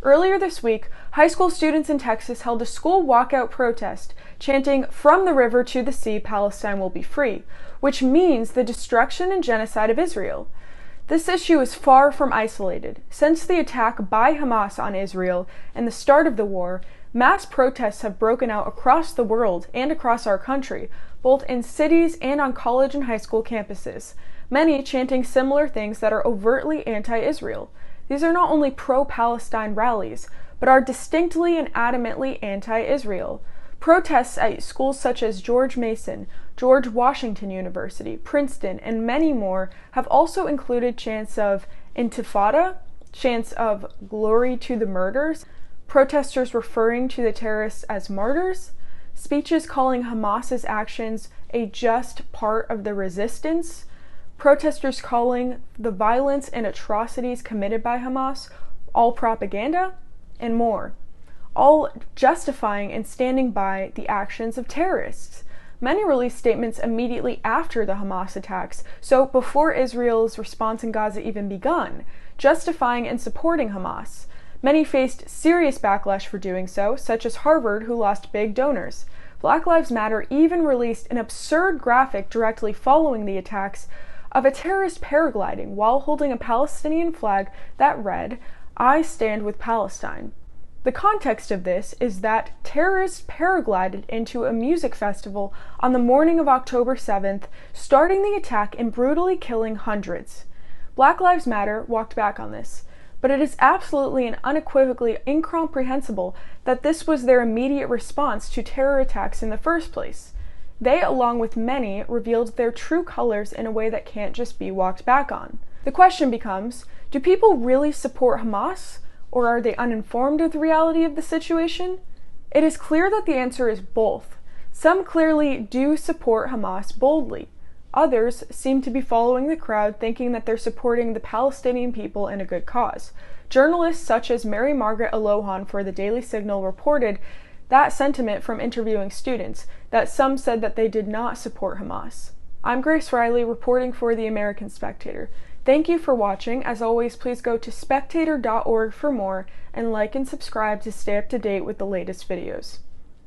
Earlier this week, high school students in Texas held a school walkout protest, chanting, "From the river to the sea, Palestine will be free," which means the destruction and genocide of Israel. This issue is far from isolated. Since the attack by Hamas on Israel and the start of the war, mass protests have broken out across the world and across our country, both in cities and on college and high school campuses, many chanting similar things that are overtly anti-Israel. These are not only pro-Palestine rallies, but are distinctly and adamantly anti-Israel. Protests at schools such as George Mason, George Washington University, Princeton, and many more have also included chants of Intifada, chants of glory to the murders, protesters referring to the terrorists as martyrs, speeches calling Hamas's actions a just part of the resistance, protesters calling the violence and atrocities committed by Hamas all propaganda, and more, all justifying and standing by the actions of terrorists. Many released statements immediately after the Hamas attacks, so before Israel's response in Gaza even begun, justifying and supporting Hamas. Many faced serious backlash for doing so, such as Harvard, who lost big donors. Black Lives Matter even released an absurd graphic directly following the attacks of a terrorist paragliding while holding a Palestinian flag that read, "I stand with Palestine." The context of this is that terrorists paraglided into a music festival on the morning of October 7th, starting the attack and brutally killing hundreds. Black Lives Matter walked back on this, but it is absolutely and unequivocally incomprehensible that this was their immediate response to terror attacks in the first place. They, along with many, revealed their true colors in a way that can't just be walked back on. The question becomes, do people really support Hamas, or are they uninformed of the reality of the situation? It is clear that the answer is both. Some clearly do support Hamas boldly. Others seem to be following the crowd, thinking that they're supporting the Palestinian people in a good cause. Journalists such as Mary Margaret Alohan for the Daily Signal reported that sentiment from interviewing students, that some said that they did not support Hamas. I'm Grace Riley, reporting for the American Spectator. Thank you for watching. As always, please go to spectator.org for more, and like and subscribe to stay up to date with the latest videos.